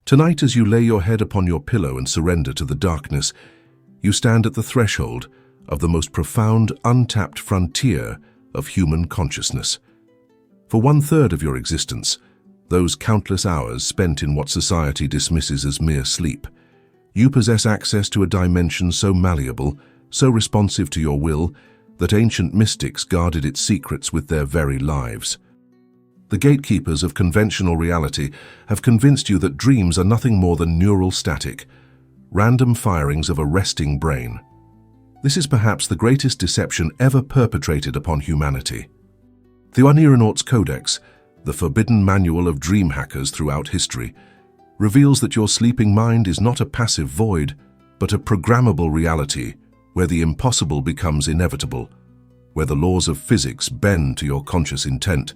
Tonight, as you lay your head upon your pillow and surrender to the darkness, you stand at the threshold of the most profound, untapped frontier of human consciousness. For 1/3 of your existence, those countless hours spent in what society dismisses as mere sleep, you possess access to a dimension so malleable, so responsive to your will, that ancient mystics guarded its secrets with their very lives. The gatekeepers of conventional reality have convinced you that dreams are nothing more than neural static, random firings of a resting brain. This is perhaps the greatest deception ever perpetrated upon humanity. The Oneironaut's Codex, the forbidden manual of dream hackers throughout history, reveals that your sleeping mind is not a passive void, but a programmable reality where the impossible becomes inevitable, where the laws of physics bend to your conscious intent,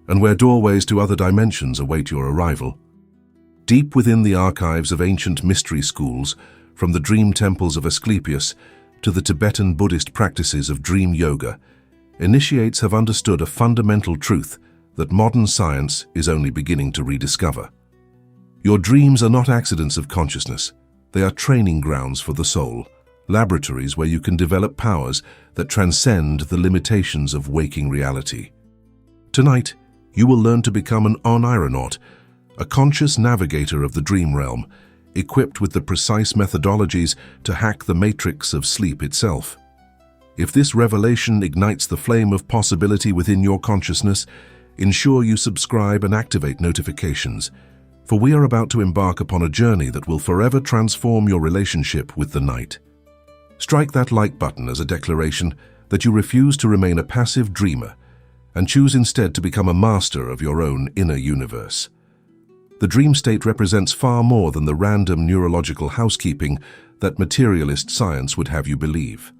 and where doorways to other dimensions await your arrival. Deep within the archives of ancient mystery schools, from the dream temples of Asclepius to the Tibetan Buddhist practices of dream yoga, initiates have understood a fundamental truth that modern science is only beginning to rediscover. Your dreams are not accidents of consciousness. They are training grounds for the soul, laboratories where you can develop powers that transcend the limitations of waking reality. Tonight, you will learn to become an Oneironaut, a conscious navigator of the dream realm, equipped with the precise methodologies to hack the matrix of sleep itself. If this revelation ignites the flame of possibility within your consciousness, ensure you subscribe and activate notifications, for we are about to embark upon a journey that will forever transform your relationship with the night. Strike that like button as a declaration that you refuse to remain a passive dreamer and choose instead to become a master of your own inner universe. The dream state represents far more than the random neurological housekeeping that materialist science would have you believe.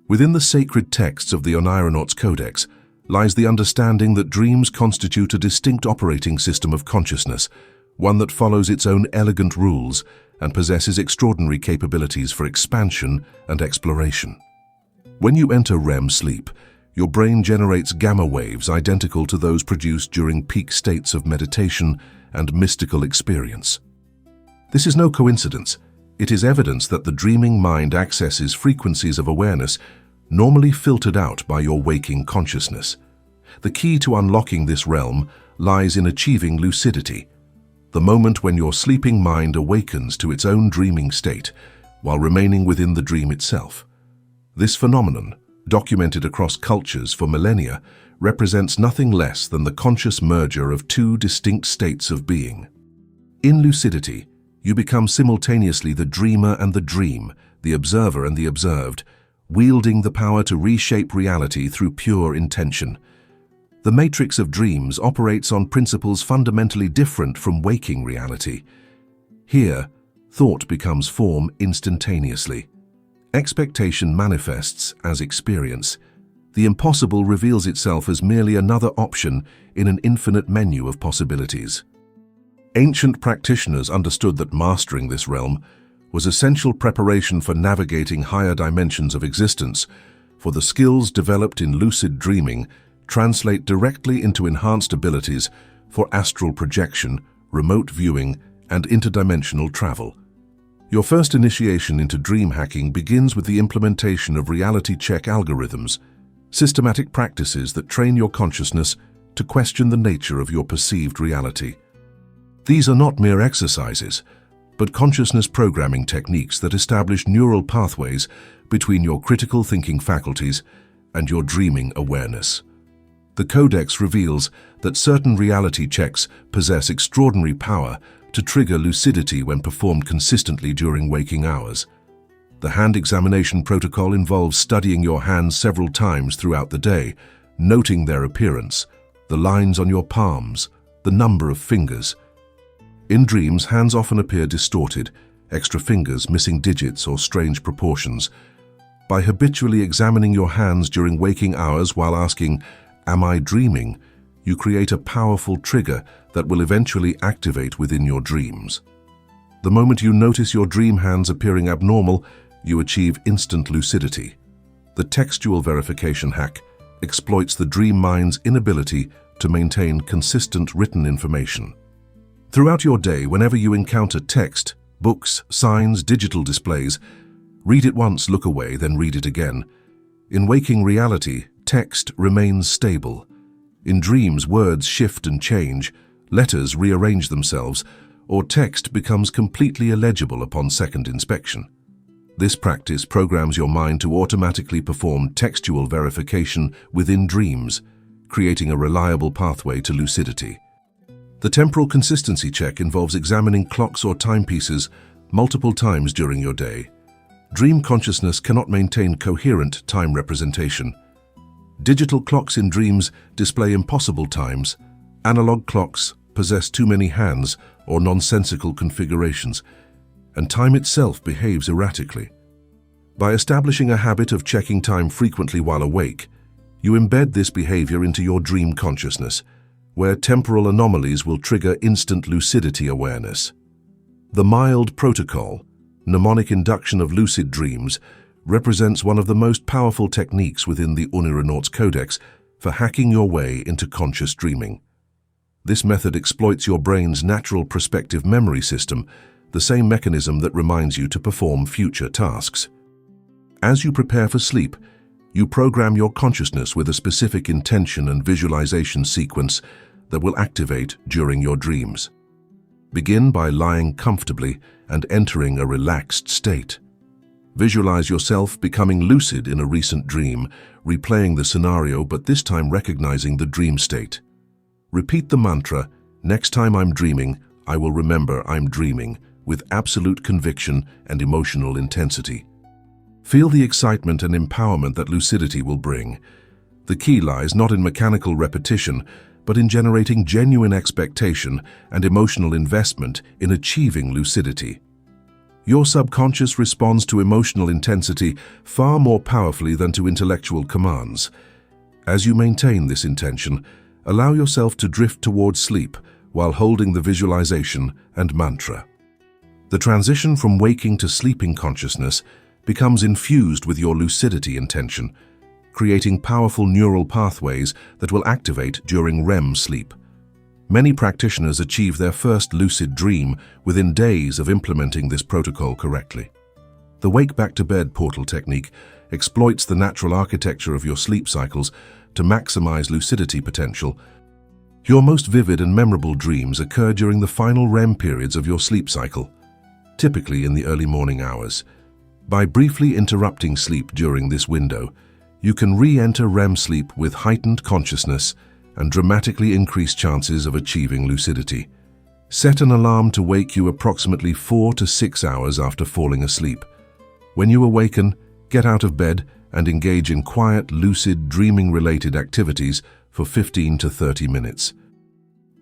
Within the sacred texts of the Oneironaut's Codex lies the understanding that dreams constitute a distinct operating system of consciousness, one that follows its own elegant rules and possesses extraordinary capabilities for expansion and exploration. When you enter REM sleep, your brain generates gamma waves identical to those produced during peak states of meditation and mystical experience. This is no coincidence. It is evidence that the dreaming mind accesses frequencies of awareness normally filtered out by your waking consciousness. The key to unlocking this realm lies in achieving lucidity, the moment when your sleeping mind awakens to its own dreaming state while remaining within the dream itself. This phenomenon, documented across cultures for millennia, represents nothing less than the conscious merger of two distinct states of being. In lucidity, you become simultaneously the dreamer and the dream, the observer and the observed, wielding the power to reshape reality through pure intention. The matrix of dreams operates on principles fundamentally different from waking reality. Here, thought becomes form instantaneously. Expectation manifests as experience. The impossible reveals itself as merely another option in an infinite menu of possibilities. Ancient practitioners understood that mastering this realm was essential preparation for navigating higher dimensions of existence, for the skills developed in lucid dreaming translate directly into enhanced abilities for astral projection, remote viewing, and interdimensional travel. Your first initiation into dream hacking begins with the implementation of reality check algorithms, systematic practices that train your consciousness to question the nature of your perceived reality. These are not mere exercises, but consciousness programming techniques that establish neural pathways between your critical thinking faculties and your dreaming awareness. The Codex reveals that certain reality checks possess extraordinary power to trigger lucidity when performed consistently during waking hours. The hand examination protocol involves studying your hands several times throughout the day, noting their appearance, the lines on your palms, the number of fingers. In dreams, hands often appear distorted, extra fingers, missing digits, or strange proportions. By habitually examining your hands during waking hours while asking, "Am I dreaming?" you create a powerful trigger that will eventually activate within your dreams. The moment you notice your dream hands appearing abnormal, you achieve instant lucidity. The textual verification hack exploits the dream mind's inability to maintain consistent written information. Throughout your day, whenever you encounter text, books, signs, digital displays, read it once, look away, then read it again. In waking reality, text remains stable. In dreams, words shift and change, letters rearrange themselves, or text becomes completely illegible upon second inspection. This practice programs your mind to automatically perform textual verification within dreams, creating a reliable pathway to lucidity. The temporal consistency check involves examining clocks or timepieces multiple times during your day. Dream consciousness cannot maintain coherent time representation. Digital clocks in dreams display impossible times. Analog clocks possess too many hands or nonsensical configurations, and time itself behaves erratically. By establishing a habit of checking time frequently while awake, you embed this behavior into your dream consciousness, where temporal anomalies will trigger instant lucidity awareness. The mild protocol, mnemonic induction of lucid dreams, represents one of the most powerful techniques within the Oneironaut's Codex for hacking your way into conscious dreaming. This method exploits your brain's natural prospective memory system, the same mechanism that reminds you to perform future tasks. As you prepare for sleep, you program your consciousness with a specific intention and visualization sequence that will activate during your dreams. Begin by lying comfortably and entering a relaxed state. Visualize yourself becoming lucid in a recent dream, replaying the scenario but this time recognizing the dream state. Repeat the mantra, "Next time I'm dreaming, I will remember I'm dreaming," with absolute conviction and emotional intensity. Feel the excitement and empowerment that lucidity will bring. The key lies not in mechanical repetition, but in generating genuine expectation and emotional investment in achieving lucidity. Your subconscious responds to emotional intensity far more powerfully than to intellectual commands. As you maintain this intention, allow yourself to drift towards sleep while holding the visualization and mantra. The transition from waking to sleeping consciousness becomes infused with your lucidity intention, creating powerful neural pathways that will activate during REM sleep. Many practitioners achieve their first lucid dream within days of implementing this protocol correctly. The Wake Back to Bed portal technique exploits the natural architecture of your sleep cycles to maximize lucidity potential. Your most vivid and memorable dreams occur during the final REM periods of your sleep cycle, typically in the early morning hours. By briefly interrupting sleep during this window, you can re-enter REM sleep with heightened consciousness and dramatically increase chances of achieving lucidity. Set an alarm to wake you approximately 4 to 6 hours after falling asleep. When you awaken, get out of bed and engage in quiet, lucid, dreaming-related activities for 15 to 30 minutes.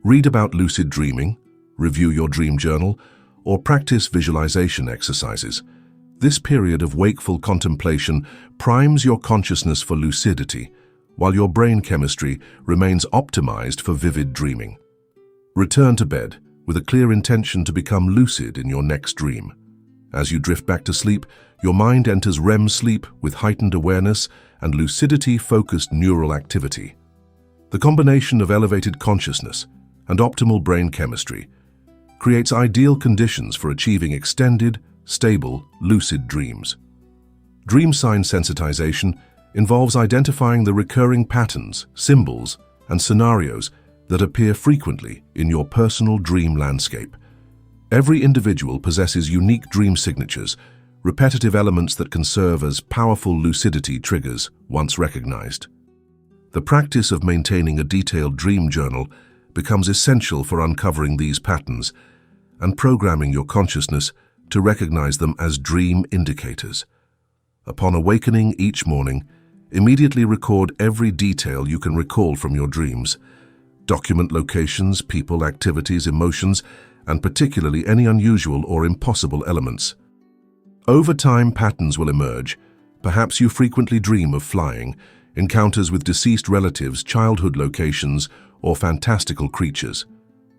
Read about lucid dreaming, review your dream journal, or practice visualization exercises. This period of wakeful contemplation primes your consciousness for lucidity, while your brain chemistry remains optimized for vivid dreaming. Return to bed with a clear intention to become lucid in your next dream. As you drift back to sleep, your mind enters REM sleep with heightened awareness and lucidity-focused neural activity. The combination of elevated consciousness and optimal brain chemistry creates ideal conditions for achieving extended, stable, lucid dreams. Dream sign sensitization involves identifying the recurring patterns, symbols, and scenarios that appear frequently in your personal dream landscape. Every individual possesses unique dream signatures, repetitive elements that can serve as powerful lucidity triggers once recognized. The practice of maintaining a detailed dream journal becomes essential for uncovering these patterns and programming your consciousness to recognize them as dream indicators. Upon awakening each morning, immediately record every detail you can recall from your dreams. Document locations, people, activities, emotions, and particularly any unusual or impossible elements. Over time, patterns will emerge. Perhaps you frequently dream of flying, encounters with deceased relatives, childhood locations, or fantastical creatures.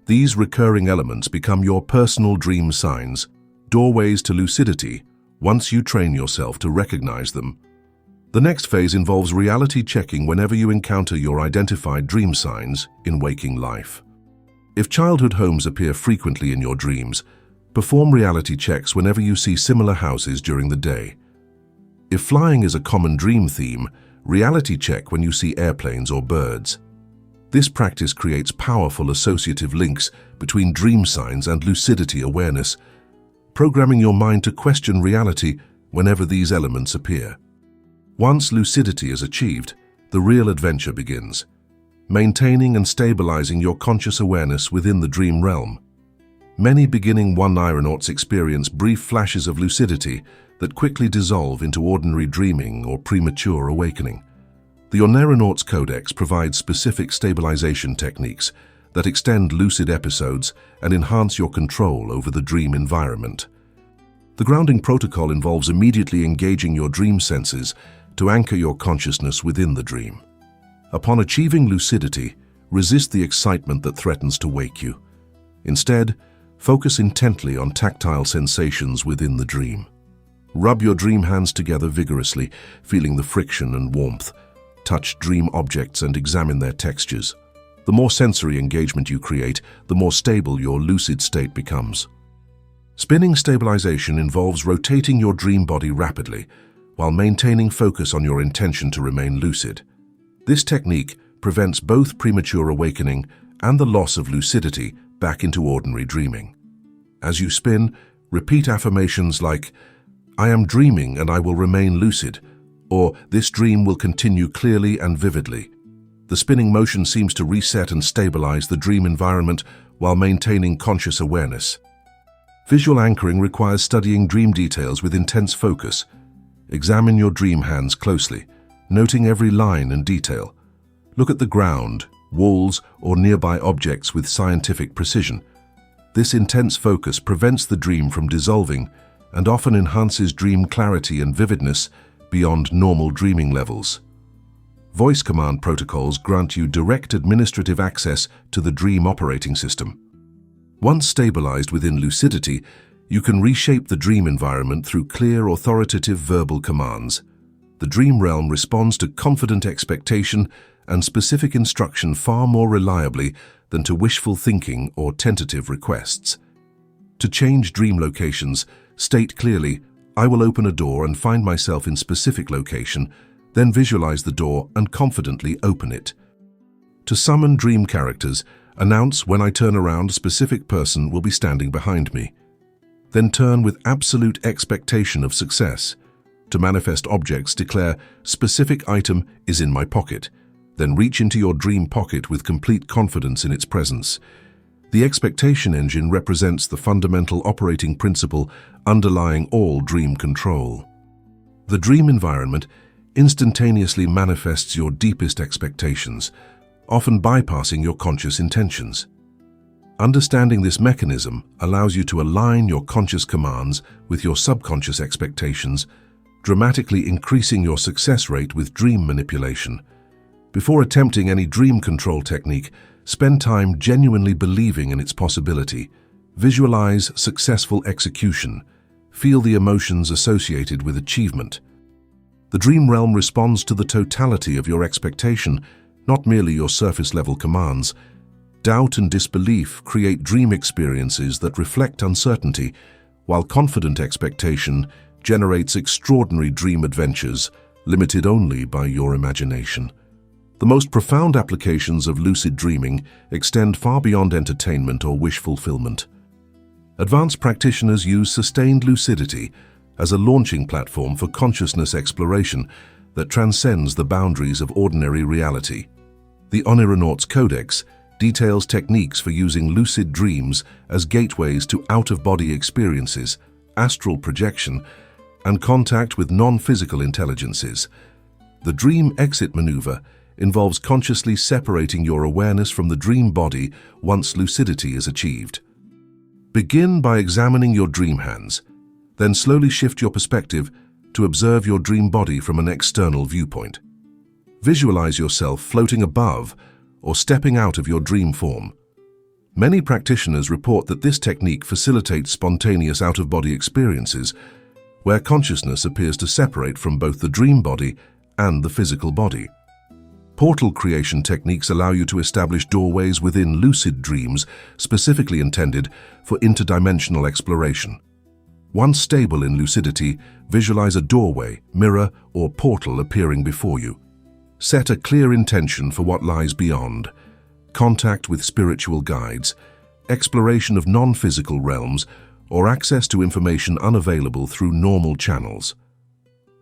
These recurring elements become your personal dream signs, doorways to lucidity, once you train yourself to recognize them. The next phase involves reality checking whenever you encounter your identified dream signs in waking life. If childhood homes appear frequently in your dreams, perform reality checks whenever you see similar houses during the day. If flying is a common dream theme, reality check when you see airplanes or birds. This practice creates powerful associative links between dream signs and lucidity awareness, programming your mind to question reality whenever these elements appear. Once lucidity is achieved, the real adventure begins, maintaining and stabilizing your conscious awareness within the dream realm. Many beginning Oneironauts experience brief flashes of lucidity that quickly dissolve into ordinary dreaming or premature awakening. The Oneironaut's Codex provides specific stabilization techniques that extend lucid episodes and enhance your control over the dream environment. The grounding protocol involves immediately engaging your dream senses to anchor your consciousness within the dream. Upon achieving lucidity, resist the excitement that threatens to wake you. Instead, focus intently on tactile sensations within the dream. Rub your dream hands together vigorously, feeling the friction and warmth. Touch dream objects and examine their textures. The more sensory engagement you create, the more stable your lucid state becomes. Spinning stabilization involves rotating your dream body rapidly, while maintaining focus on your intention to remain lucid. This technique prevents both premature awakening and the loss of lucidity back into ordinary dreaming. As you spin, repeat affirmations like, "I am dreaming and I will remain lucid," or "This dream will continue clearly and vividly." The spinning motion seems to reset and stabilize the dream environment while maintaining conscious awareness. Visual anchoring requires studying dream details with intense focus. Examine your dream hands closely, noting every line and detail. Look at the ground, walls, or nearby objects with scientific precision. This intense focus prevents the dream from dissolving and often enhances dream clarity and vividness beyond normal dreaming levels. Voice command protocols grant you direct administrative access to the dream operating system. Once stabilized within lucidity, you can reshape the dream environment through clear, authoritative verbal commands. The dream realm responds to confident expectation and specific instruction far more reliably than to wishful thinking or tentative requests. To change dream locations, state clearly, "I will open a door and find myself in specific location," then visualize the door and confidently open it. To summon dream characters, announce, "When I turn around, a specific person will be standing behind me." Then turn with absolute expectation of success. To manifest objects, declare, "Specific item is in my pocket." Then reach into your dream pocket with complete confidence in its presence. The expectation engine represents the fundamental operating principle underlying all dream control. The dream environment instantaneously manifests your deepest expectations, often bypassing your conscious intentions. Understanding this mechanism allows you to align your conscious commands with your subconscious expectations, dramatically increasing your success rate with dream manipulation. Before attempting any dream control technique, spend time genuinely believing in its possibility. Visualize successful execution. Feel the emotions associated with achievement. The dream realm responds to the totality of your expectation, not merely your surface-level commands. Doubt and disbelief create dream experiences that reflect uncertainty, while confident expectation generates extraordinary dream adventures, limited only by your imagination. The most profound applications of lucid dreaming extend far beyond entertainment or wish fulfillment. Advanced practitioners use sustained lucidity as a launching platform for consciousness exploration that transcends the boundaries of ordinary reality. The Oneironaut's Codex details techniques for using lucid dreams as gateways to out-of-body experiences, astral projection, and contact with non-physical intelligences. The dream exit maneuver involves consciously separating your awareness from the dream body once lucidity is achieved. Begin by examining your dream hands, then slowly shift your perspective to observe your dream body from an external viewpoint. Visualize yourself floating above or stepping out of your dream form. Many practitioners report that this technique facilitates spontaneous out-of-body experiences where consciousness appears to separate from both the dream body and the physical body. Portal creation techniques allow you to establish doorways within lucid dreams specifically intended for interdimensional exploration. Once stable in lucidity, visualize a doorway, mirror, or portal appearing before you. Set a clear intention for what lies beyond: contact with spiritual guides, exploration of non-physical realms, or access to information unavailable through normal channels.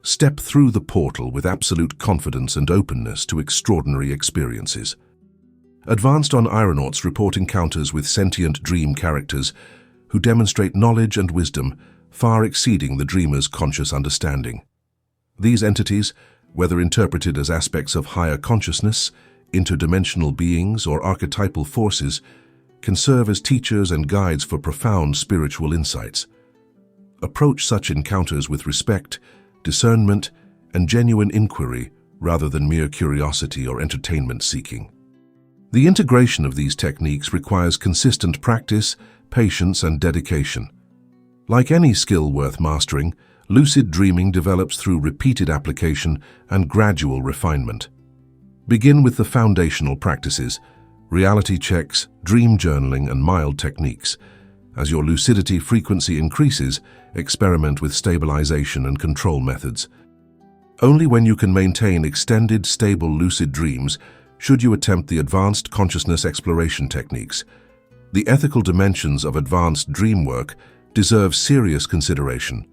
Step through the portal with absolute confidence and openness to extraordinary experiences. Advanced Oneironauts report encounters with sentient dream characters who demonstrate knowledge and wisdom far exceeding the dreamer's conscious understanding. These entities, whether interpreted as aspects of higher consciousness, interdimensional beings, or archetypal forces, can serve as teachers and guides for profound spiritual insights. Approach such encounters with respect, discernment, and genuine inquiry rather than mere curiosity or entertainment seeking. The integration of these techniques requires consistent practice, patience, and dedication. Like any skill worth mastering, lucid dreaming develops through repeated application and gradual refinement. Begin with the foundational practices: reality checks, dream journaling, and mild techniques. As your lucidity frequency increases, experiment with stabilization and control methods. Only when you can maintain extended, stable lucid dreams should you attempt the advanced consciousness exploration techniques. The ethical dimensions of advanced dream work deserve serious consideration.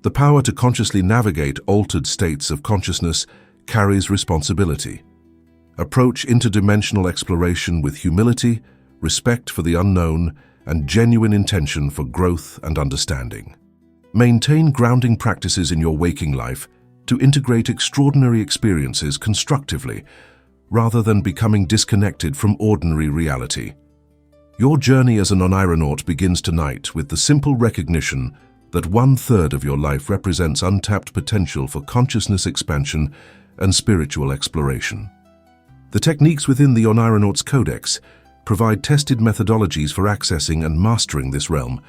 The power to consciously navigate altered states of consciousness carries responsibility. Approach interdimensional exploration with humility, respect for the unknown, and genuine intention for growth and understanding. Maintain grounding practices in your waking life to integrate extraordinary experiences constructively, rather than becoming disconnected from ordinary reality. Your journey as an Oneironaut begins tonight with the simple recognition that 1/3 of your life represents untapped potential for consciousness expansion and spiritual exploration. The techniques within the Oneironaut's Codex provide tested methodologies for accessing and mastering this realm,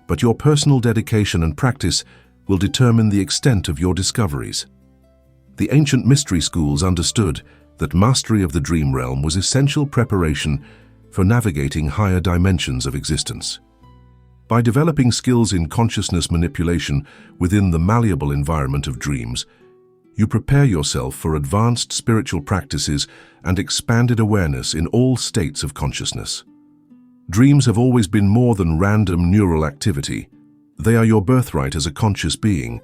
but your personal dedication and practice will determine the extent of your discoveries. The ancient mystery schools understood that mastery of the dream realm was essential preparation for navigating higher dimensions of existence. By developing skills in consciousness manipulation within the malleable environment of dreams, you prepare yourself for advanced spiritual practices and expanded awareness in all states of consciousness. Dreams have always been more than random neural activity. They are your birthright as a conscious being,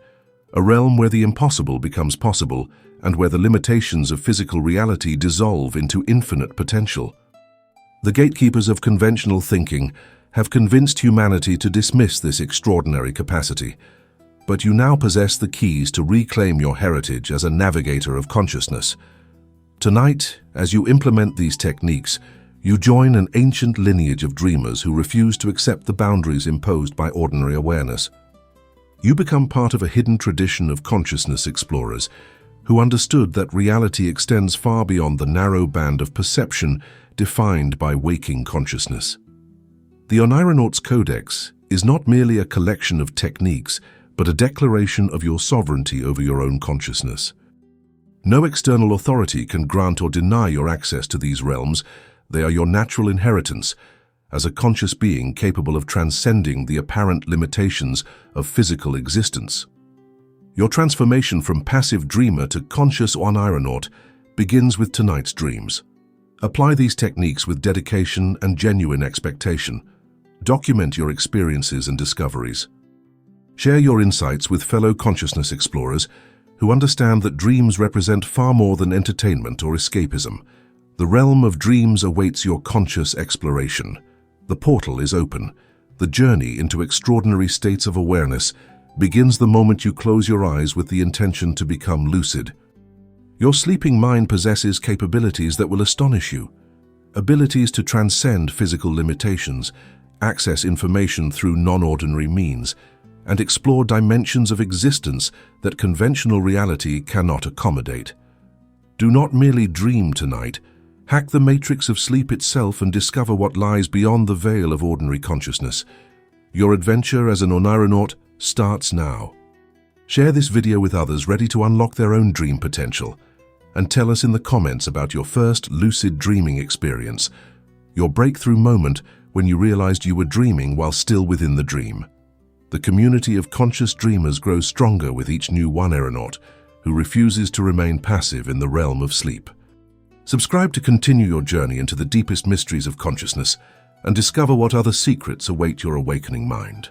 a realm where the impossible becomes possible and where the limitations of physical reality dissolve into infinite potential. The gatekeepers of conventional thinking have convinced humanity to dismiss this extraordinary capacity, but you now possess the keys to reclaim your heritage as a navigator of consciousness. Tonight, as you implement these techniques, you join an ancient lineage of dreamers who refuse to accept the boundaries imposed by ordinary awareness. You become part of a hidden tradition of consciousness explorers who understood that reality extends far beyond the narrow band of perception defined by waking consciousness. The Oneironaut's Codex is not merely a collection of techniques, but a declaration of your sovereignty over your own consciousness. No external authority can grant or deny your access to these realms. They are your natural inheritance as a conscious being capable of transcending the apparent limitations of physical existence. Your transformation from passive dreamer to conscious Oneironaut begins with tonight's dreams. Apply these techniques with dedication and genuine expectation. Document your experiences and discoveries. Share your insights with fellow consciousness explorers who understand that dreams represent far more than entertainment or escapism. The realm of dreams awaits your conscious exploration. The portal is open. The journey into extraordinary states of awareness begins the moment you close your eyes with the intention to become lucid. Your sleeping mind possesses capabilities that will astonish you. Abilities to transcend physical limitations, access information through non-ordinary means, and explore dimensions of existence that conventional reality cannot accommodate. Do not merely dream tonight. Hack the matrix of sleep itself and discover what lies beyond the veil of ordinary consciousness. Your adventure as an Oneironaut starts now. Share this video with others ready to unlock their own dream potential. and tell us in the comments about your first lucid dreaming experience, your breakthrough moment when you realized you were dreaming while still within the dream. The community of conscious dreamers grows stronger with each new Oneironaut who refuses to remain passive in the realm of sleep. Subscribe to continue your journey into the deepest mysteries of consciousness and discover what other secrets await your awakening mind.